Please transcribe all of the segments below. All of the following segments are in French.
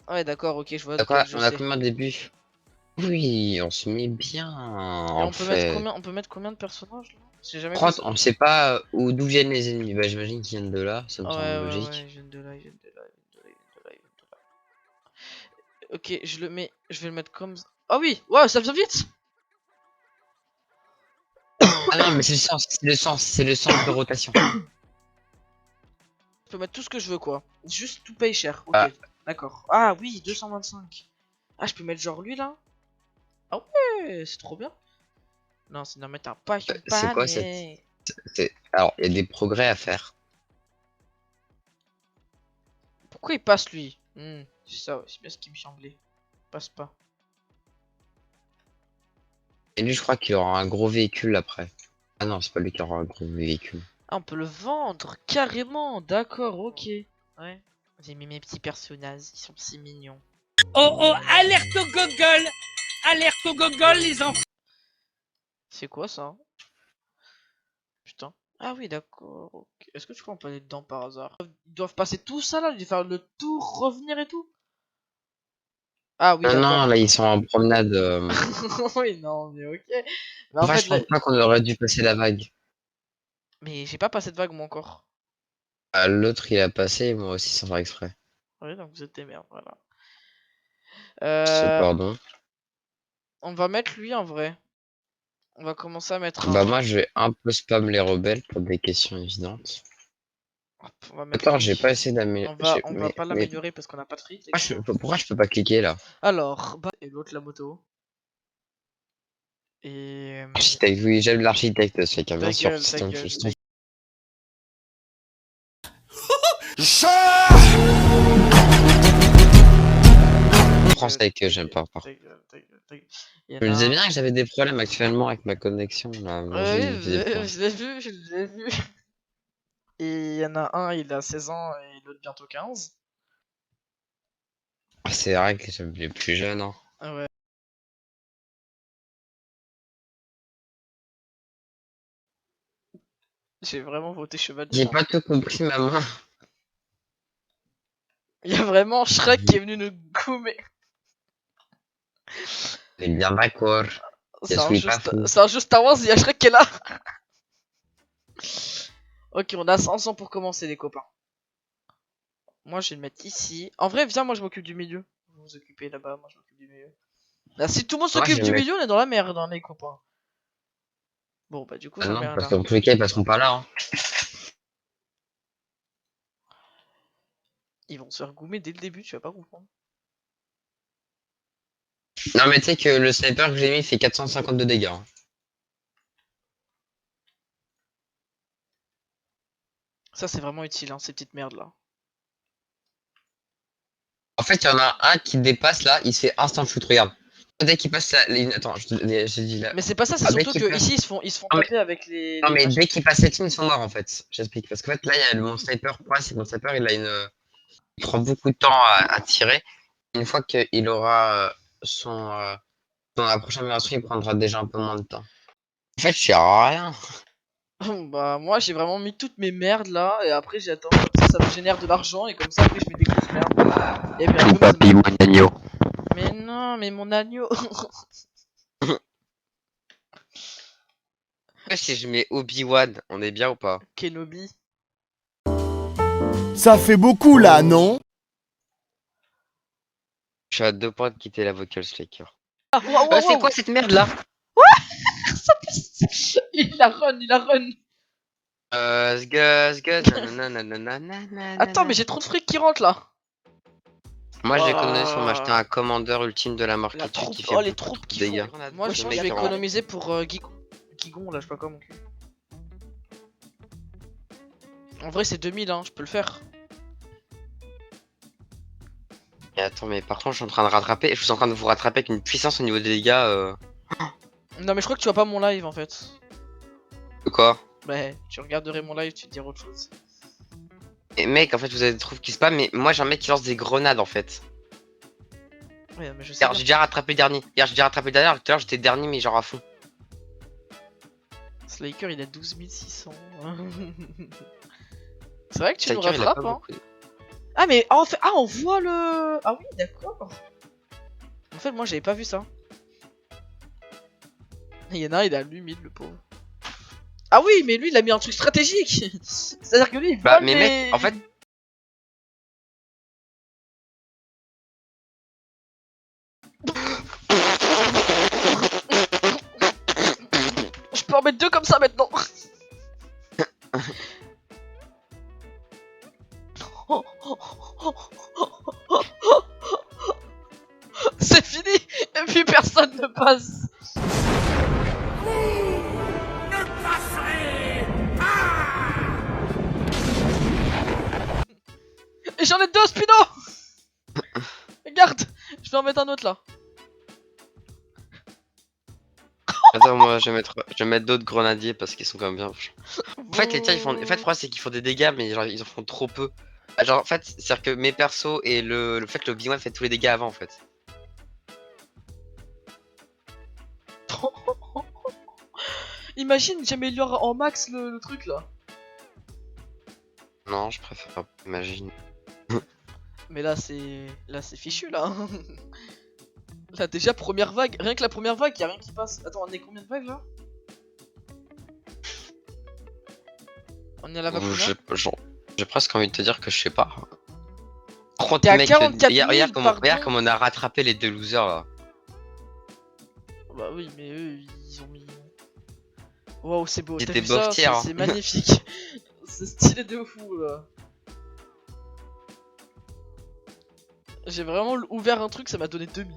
Ouais, d'accord, ok, je vois D'accord, lequel je on a sais. combien de début? Oui, on se met bien, Et en on peut mettre fait. combien, de personnages là? J'ai jamais fait 30, ça. on sait pas d'où viennent les ennemis. Bah, j'imagine qu'ils viennent de là, ça me Ah semble ouais, logique. ils viennent de là, ils viennent de là, ils viennent de là, ils viennent de là, ils viennent de là. Ok, je le mets, je vais le mettre comme ça. Ah oui, ouais, ça vient vite! Ah non, mais c'est le sens, c'est le sens, c'est le sens de rotation. Je peux mettre tout ce que je veux quoi. Juste tout paye cher, ok. Ah, D'accord. Ah oui, 225. Ah, je peux mettre genre lui là? Ah ouais, c'est trop bien. Non, c'est de mettre un pack une c'est quoi cette... panier. Alors, il y a des progrès à faire. Pourquoi il passe lui? C'est ça, c'est bien ce qui me semblait. Il passe pas. Et lui, je crois qu'il aura un gros véhicule après. Ah non, c'est pas lui qui aura un gros véhicule. Ah, on peut le vendre carrément, d'accord, ok. Ouais. J'ai mis mes petits personnages, ils sont si mignons. Oh oh, alerte au gogol! Alerte au gogol, les enfants! C'est quoi ça? Putain. Ah oui, d'accord. Ok. Est-ce que tu crois qu'on peut aller dedans par hasard? Ils doivent passer tout ça là, ils doivent faire le tour, revenir et tout? Ah oui, Non, non, d'accord. là, ils sont en promenade. Oui, non, mais ok. Mais en Enfin, fait, je là... pense pas qu'on aurait dû passer la vague. Mais j'ai pas passé de vague moi encore. Ah, l'autre, il a passé, moi aussi, sans faire exprès. Oui, donc vous êtes des merdes, voilà. C'est Euh, pardon. on va mettre lui en vrai. On va commencer à mettre Bah, un... moi, je vais un peu spam les rebelles pour des questions évidentes. Hop, on va mettre Attends, j'ai lui. pas essayé d'améliorer. On va pas Mais l'améliorer parce qu'on a pas de fric, les pourquoi gars. pourquoi je peux pas cliquer là? Alors, bah... et l'autre la moto. Et... Architecte, oui, j'aime l'architecte, c'est bien sûr. ta gueule, C'est ta ton gueule. français que j'aime pas. Ta gueule. Il y en Je a me disais un. bien que j'avais des problèmes actuellement avec ma connexion là. Mon jeu, Oui, il faisait pas. je l'ai vu, je l'ai vu. Et il y en a un, il a 16 ans et l'autre bientôt 15. Ah, c'est vrai que j'aime les plus jeunes, hein. Ah ouais. J'ai vraiment voté chevalier J'ai là. pas tout compris, maman. Il y a vraiment Shrek qui est venu nous goumer. Elle est bien d'accord. Je suis pas fou. C'est un jeu Star Wars, il y a Shrek qui est là. Ok, on a 500 pour commencer les copains. Moi je vais le mettre ici. En vrai, viens, moi je m'occupe du milieu. Vous vous occupez là-bas, moi je m'occupe du milieu. Là, si tout le monde Moi, s'occupe je vais du mettre. milieu, on est dans la merde, hein, les copains. Bon, bah du coup, Ah j'en mets non, un parce là. qu'en tous les cas, ils passeront pas là, hein. Ils vont se faire goumer dès le début, tu vas pas comprendre. Non, mais tu sais que le sniper que j'ai mis fait 450 de dégâts, hein. Ça, c'est vraiment utile, hein, ces petites merdes là. En fait, il y en a un qui dépasse là, il se fait instant shoot, regarde. Dès qu'il passe la ligne. Attends, je dis là. Mais c'est pas ça, c'est Ah, dès surtout qu'il que passe. ici ils se font Non, mais, taper avec non, les mais machins. dès qu'il passe cette ligne, ils sont morts en fait. J'explique. Parce qu'en fait, là, il y a mon sniper. Quoi, c'est mon sniper, il a une. Il prend beaucoup de temps à tirer. Une fois qu'il aura son. Dans la prochaine version, il prendra déjà un peu moins de temps. En fait, je sers à rien. Bah moi j'ai vraiment mis toutes mes merdes là et après j'attends comme ça me génère de l'argent et comme ça après je mets des grosses merdes. Et puis après moi ça me... Papy, mon agneau. Mais non mais mon agneau. Si je mets Obi-Wan, on est bien ou pas? Kenobi. Ça fait beaucoup là, non? Je suis à 2 points de quitter la Vocal Slacker. Ah waouh waouh C'est waouh. quoi cette merde là? Il a run, il a run. Zgaz, Attends mais nanana. j'ai trop de fric qui rentre là. Moi j'ai économisé sur m'acheter Oh, un commandeur ultime de la mort la qui tue troupe, qui fait oh les beaucoup troupes trop de qui font. dégâts. Moi je Le pense que je mec vais en- économiser pour Guigon là, je sais pas quoi mon cul. En vrai c'est 2000 hein, je peux le faire. Et attends, mais par contre, je suis en train de rattraper. Je suis en train de vous rattraper avec une puissance au niveau des dégâts. Non mais je crois que tu vois pas mon live en fait. De quoi? Bah tu regarderais mon live, tu te dirais autre chose. Et mec, en fait, vous avez des trucs qui spam, mais moi j'ai un mec qui lance des grenades en fait. Ouais mais je sais Regarde, bien. j'ai déjà rattrapé le dernier. Regarde, j'ai déjà rattrapé le dernier. Tout à l'heure, j'étais dernier, mais genre à fond. Slaker il a 12 600. C'est vrai que tu nous Striker, il a pas rattrapes hein. beaucoup. Ah mais en fait, on voit le... Ah oui, d'accord. En fait, moi j'avais pas vu ça. Il y en a un, il est à l'humide, le pauvre. Ah oui, mais lui, il a mis un truc stratégique. C'est-à-dire que lui, il Bah, vole mais mec, en fait, Je peux en mettre deux comme ça maintenant. C'est fini. Et puis personne ne passe. Et j'en ai deux, Spino. Regarde, je vais en mettre un autre là. attends, moi je vais mettre d'autres grenadiers parce qu'ils sont quand même bien. En fait, les tiens, ils font. En fait, le problème, c'est qu'ils font des dégâts, mais genre, ils en font trop peu. Ah, genre, en fait, c'est-à-dire que mes persos et le fait que le Obi-Wan fait tous les dégâts avant, en fait. Imagine, j'améliore en max le truc là. Non, je préfère pas, imagine. Mais là c'est fichu là. Là déjà première vague, rien que la première vague, y'a rien qui passe. Attends, on est combien de vagues là? On est à la vague combien? J'ai presque envie de te dire que je sais pas. Oh, T'es à mec, 44 000, regarde comment on a rattrapé les deux losers là. Bah oui, mais eux ils ont mis... Waouh, c'est beau, Ils t'as étaient vu ça? bof tier, hein. C'est magnifique. C'est stylé de fou là. J'ai vraiment ouvert un truc, ça m'a donné 2000.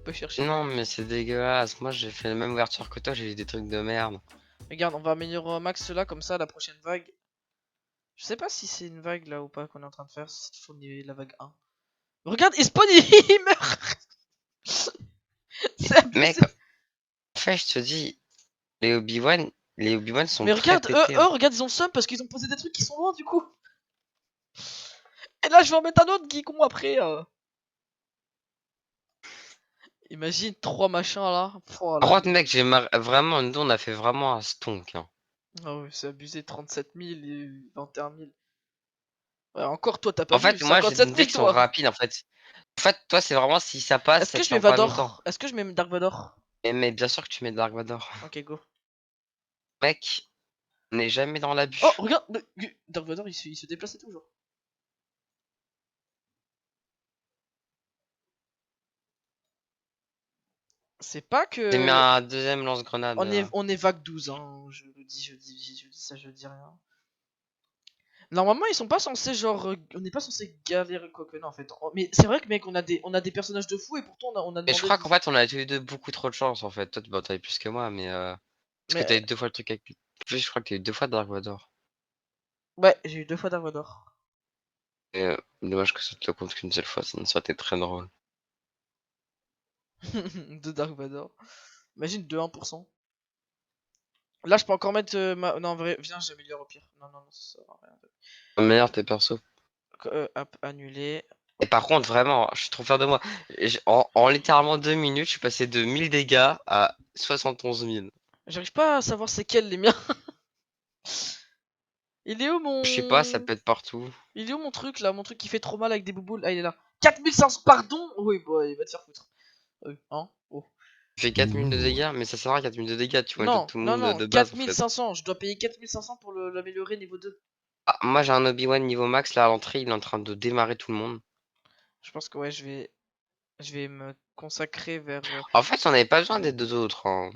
Pas chercher. Non, mais c'est dégueulasse. Moi, j'ai fait la même ouverture que toi, j'ai eu des trucs de merde. Regarde, on va améliorer au max cela, comme ça la prochaine vague. Je sais pas si c'est une vague là ou pas qu'on est en train de faire, si c'est la vague 1. Regarde, il spawn, il meurt. C'est abusé. Mec, en fait, je te dis, les Obi-Wan sont Mais très regarde, pétés, hein. regarde, ils ont seum parce qu'ils ont posé des trucs qui sont loin du coup. Et là, je vais en mettre un autre Geekon après. Imagine 3 machins là. Oh, Par là. contre, mec, vraiment, nous, on a fait vraiment un stonk, hein. Ah ouais, c'est abusé, 37 000 et 21 000. Ouais, encore toi, t'as pas En vu, fait, moi, j'ai 57 des 000 qui sont toi. rapides, en fait. En fait, toi, c'est vraiment si ça passe, Est-ce ça que je tient mets pas longtemps. Vador? Est-ce que je mets Dark Vador? Mais bien sûr que tu mets Dark Vador. Ok, go. Mec, on n'est jamais dans Oh, l'abus. regarde, Dark Vador il se déplaçait toujours. C'est pas J'ai mis que. un deuxième lance-grenade. On est vague 12, hein. Je dis ça, je dis rien. Normalement, ils sont pas censés, genre. On n'est pas censé galérer quoi que non, en fait. Mais c'est vrai que, mec, on a des personnages de fou et pourtant on a Mais je demandé. crois qu'en fait, on a tous les deux beaucoup trop de chance, en fait. Toi, bon, t'as eu plus que moi, mais parce que t'as Mais. eu deux fois le truc avec lui. Je crois que t'as eu deux fois Dark Vador. Ouais, j'ai eu 2 fois Dark Vador. Et dommage que ça te le compte qu'une seule fois, sinon ça aurait été très drôle. De Dark Vador. Imagine 1%. Là, je peux encore mettre non, en vrai, viens, j'améliore au pire. Non, non, non, ça sert à rien. Meilleur tes persos. Hop, annuler. Et par contre, vraiment, je suis trop fier de moi. En littéralement 2 minutes, je suis passé de 1000 dégâts à 71 000. J'arrive pas à savoir c'est quel les miens. Il est où mon. Je sais pas, ça peut être partout. Il est où mon truc là? Mon truc qui fait trop mal avec des bouboules. Ah, il est là. 4500, pardon. Oui, bah, il va te faire foutre. Hein? Oh. Tu fais 4000 de dégâts, mais ça sert à rien 4000 de dégâts, tu vois Non, tout le non, monde non, de base en fait. 4500. Je dois payer 4500 pour l'améliorer niveau 2. Ah, moi j'ai un Obi-Wan niveau max là à l'entrée, il est en train de démarrer tout le monde. Je pense que ouais, je vais me consacrer vers. En fait, on avait pas besoin des deux autres, hein.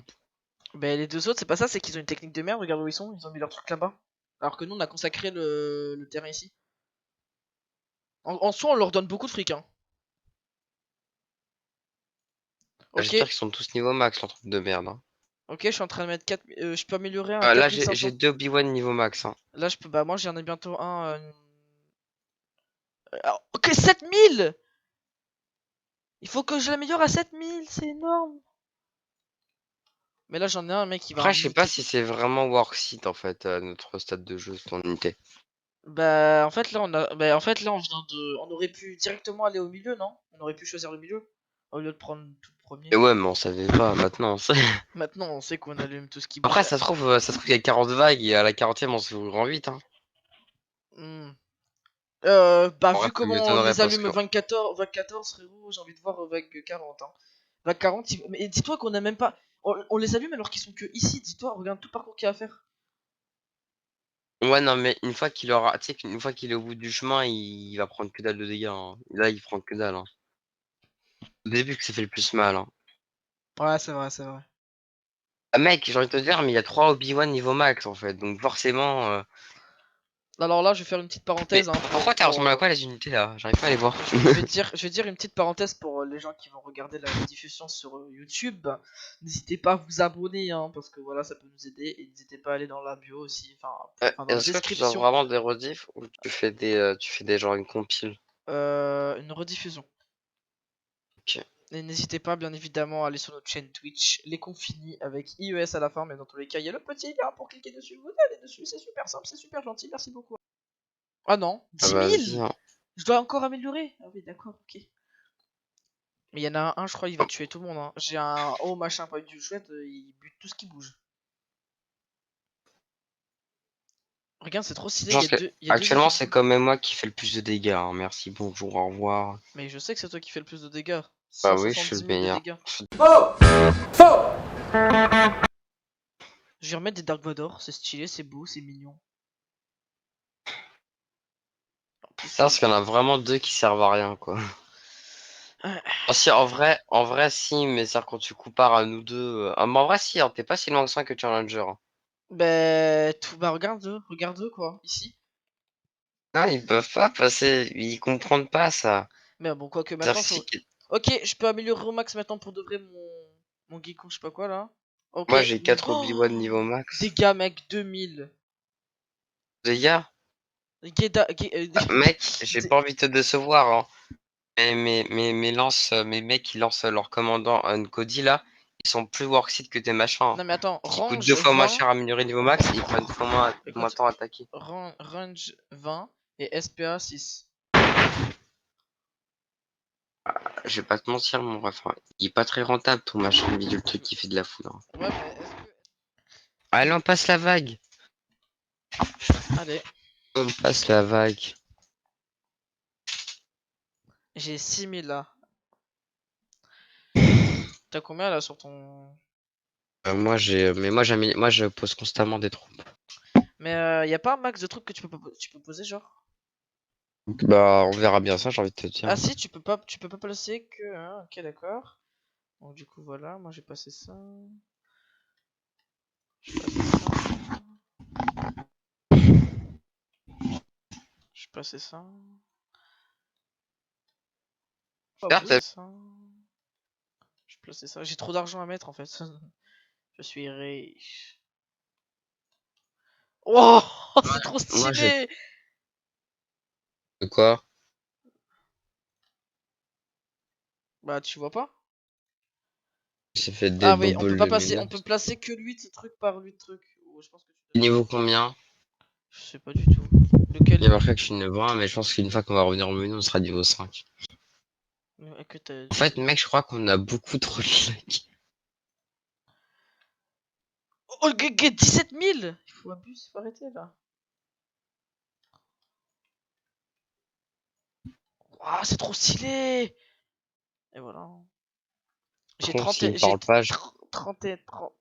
Bah, les deux autres, c'est pas ça, c'est qu'ils ont une technique de merde. Regarde où ils sont. Ils ont mis leur truc là-bas. Alors que nous, on a consacré le terrain ici. En soi, on leur donne beaucoup de fric, hein. Ok, J'espère qu'ils sont tous niveau max, leur truc de merde, hein. ok, je suis en train de mettre 4. Je peux améliorer un Là 4500. j'ai deux Obi-Wan niveau max, hein. Là, je peux. Bah, moi, j'en ai bientôt un. Ok, 7000. Il faut que je l'améliore à 7000, c'est énorme. Mais là, j'en ai un mec qui va. Après, je sais pas si c'est vraiment Worksite en fait, notre stade de jeu, ton unité. Bah, en fait, là, en fait, là, on vient de. On aurait pu directement aller au milieu, non? On aurait pu choisir le milieu au lieu de prendre tout le premier. Et ouais, mais on savait pas, maintenant on sait. Maintenant, on sait qu'on allume tout ce qui bouge. Après, ça se trouve, il y a 40 vagues et à la 40e, on se ouvre en 8, hein. Hmm. Bah, En vrai, vu ça comment on m'étonnerait les parce allume que. 20-14, frérot, j'ai envie de voir vague 40. Hein. Vague 40, mais dis-toi qu'on a même pas. On les allume alors qu'ils sont que ici, dis-toi, regarde tout le parcours qu'il y a à faire. Ouais, non, mais une fois qu'il aura. Tu sais qu'une fois qu'il est au bout du chemin, il va prendre que dalle de dégâts. Hein. Là, il prend que dalle. Hein. Au début que ça fait le plus mal. Hein. Ouais, c'est vrai, c'est vrai. Ah, mec, j'ai envie de te dire, mais il y a 3 Obi-Wan niveau max en fait. Donc forcément. Alors là, je vais faire une petite Mais parenthèse hein, pourquoi t'as pour, ressemblé à quoi les unités là? J'arrive pas à les voir. je vais dire une petite parenthèse pour les gens qui vont regarder la diffusion sur YouTube. N'hésitez pas à vous abonner, hein, parce que voilà, ça peut nous aider. Et n'hésitez pas à aller dans la bio aussi, enfin, dans la Est-ce que tu sors description, vraiment des rediffs ou tu fais des genre une compile? une rediffusion. Ok. Et n'hésitez pas, bien évidemment, à aller sur notre chaîne Twitch, les confinis avec IES à la fin, mais dans tous les cas, il y a le petit lien pour cliquer dessus. Vous allez dessus, c'est super simple, c'est super gentil, merci beaucoup. Ah non, Ah 10 vas-y. 000. Hein. Je dois encore améliorer. Ah oui, d'accord, ok. Mais il y en a un, je crois, il va tuer tout le monde. Hein. J'ai un haut machin, pas du chouette, il bute tout ce qui bouge. Regarde, c'est trop Je stylé, pense que il y a deux actuellement équipes. c'est quand même moi qui fais le plus de dégâts. Hein. Merci, bonjour, au revoir. Mais je sais que c'est toi qui fais le plus de dégâts. Bah oui, je suis 170 le 000 de meilleur. dégâts. Je vais remettre des Dark Vador, c'est stylé, c'est beau, c'est mignon. En plus, Ça, parce qu'il y en a vraiment deux qui servent à rien, quoi. Ouais. Oh, si, en vrai, si, mais ça, quand tu compares à nous deux. Mais en vrai, si, hein, t'es pas si loin que ça que Challenger. Hein. Bah regarde eux quoi, ici. Non, ils peuvent pas passer, ils comprennent pas ça. Mais bon, quoique C'est-à-dire maintenant que faut. si- Ok, je peux améliorer au max maintenant pour de vrai mon Geeko, je sais pas quoi là. Ok, Moi, j'ai 4 Obi-Wan niveau oh max. dégâts mec, 2000. Dégâts? Gueda, Mec, j'ai dé- pas envie de te décevoir, hein. Mes mecs qui lancent leur commandant Cody là, ils sont plus worksite que tes machins. Hein. Non mais attends, Qui coûtent range 2 fois moins 20. cher à améliorer niveau max, ils prennent moins de Écoute, temps à attaquer. range 20 et SPA 6. Je vais pas te mentir, mon ref. Hein. Il est pas très rentable ton machin, le truc qui fait de la foudre. Hein. Ouais, mais est-ce que. Allez, on passe la vague. Allez, On passe la vague. j'ai 6000 là. T'as combien là sur ton. Moi, je pose constamment des troupes. Mais y a pas un max de trucs que tu peux poser genre. Bah, on verra bien ça, j'ai envie de te Ah dire. si, tu peux pas placer que. Hein, ok, d'accord. Donc du coup voilà, moi j'ai passé ça. J'ai passé ça. J'ai passé ça. J'ai Certes, passé ça. J'ai placé ça. J'ai trop d'argent à mettre en fait. Je suis riche. Wow, c'est trop moi, j'ai. stylé. De quoi? Bah tu vois pas? J'ai fait des Ah oui, on peut bobbles pas de passer, on peut ménage. placer que 8 trucs par 8 trucs. Oh, je pense que tu dois. Niveau combien? Je sais pas du tout. Lequel? Il y a marqué que je suis niveau 1, mais je pense qu'une fois qu'on va revenir au menu, on sera niveau 5. Que En fait, mec, je crois qu'on a beaucoup trop de likes. Oh, le 17 000. Il faut abuser, faut arrêter là. Waouh, c'est trop stylé. Et voilà. Par J'ai contre, 30, s'il me j'ai parle pas, 30, 30,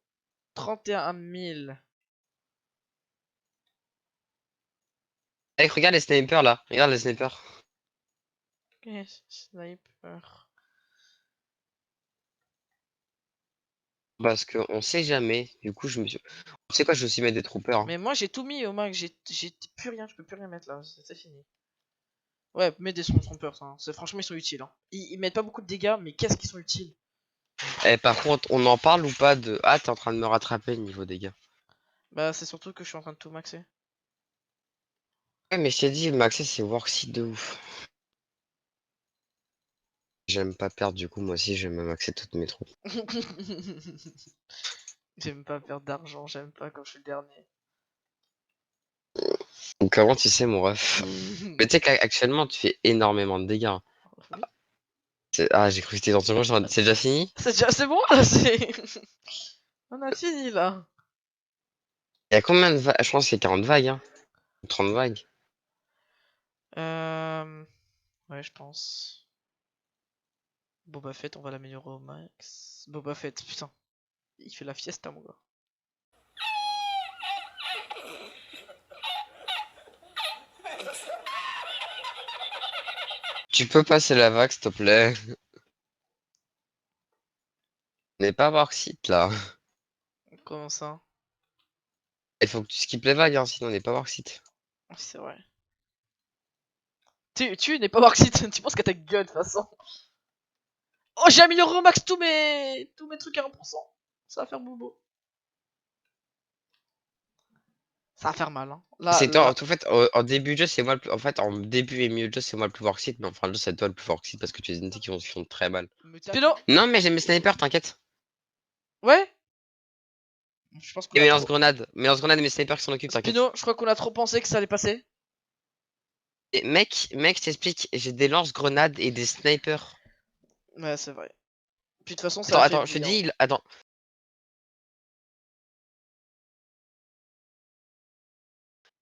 31 000. Eh, regarde les snipers là, regarde les snipers. Ok, sniper. Parce qu'on sait jamais, du coup, je me suis. Tu sais quoi, je vais aussi mettre des troopers. Hein. Mais moi j'ai tout mis au max, j'ai plus rien, je peux plus rien mettre là, c'est fini. Ouais, mets des sons trompeurs, hein. Franchement ils sont utiles. Hein. Ils mettent pas beaucoup de dégâts, mais qu'est-ce qu'ils sont utiles. Eh, par contre, on en parle ou pas de. Ah, t'es en train de me rattraper niveau dégâts. Bah c'est surtout que je suis en train de tout maxer. Ouais, mais je t'ai dit, le maxé, c'est worksite de ouf. J'aime pas perdre, du coup, moi aussi, je vais me maxer toutes mes troupes. J'aime pas perdre d'argent, j'aime pas quand je suis le dernier. Donc, comment tu sais, mon ref? Mais tu sais qu'actuellement, tu fais énormément de dégâts. Hein. Oui. Ah, j'ai cru que c'était dans ton jeu, c'est déjà fini? C'est bon là, c'est. On a fini là. Il y a combien de vagues? Je pense qu'il y a 40 vagues, hein. Ou 30 vagues. Ouais, je pense. Boba Fett, on va l'améliorer au max. Boba Fett, putain. Il fait la fiesta, mon gars. Tu peux passer la vague, s'il te plaît. On n'est pas Worksite là. Comment ça? Il faut que tu skippes les vagues, hein, sinon on n'est pas Worksite. C'est vrai. Tu n'es pas Marxiste, tu penses qu'à ta gueule, de toute façon. Oh, j'ai amélioré au max tous mes trucs à 1%. Ça va faire bobo. Ça va faire mal, hein. C'est toi, Là. en fait, en début de jeu, c'est moi le plus. En fait, en début et milieu de jeu, c'est moi le plus Worksite, mais en fin de jeu, c'est toi le plus Worksite parce que tu as des unités qui font très mal. Spino. Non, mais j'ai mes snipers, t'inquiète. Ouais. Je pense qu'on Et a mes trop... lance-grenades. Mes lance-grenades et mes snipers qui s'en occupent, t'inquiète. Spino, je crois qu'on a trop pensé que ça allait passer. Et mec, je t'explique, j'ai des lance-grenades et des snipers. Ouais, c'est vrai. Puis de toute façon, ça Attends, je te affaiblit, hein. dis, attends.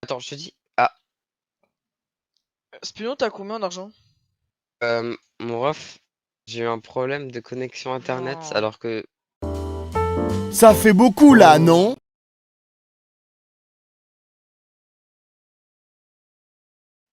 Attends, je te dis. Ah, Spino, t'as combien en argent? mon ref, j'ai eu un problème de connexion internet Non. alors que Ça fait beaucoup là, non?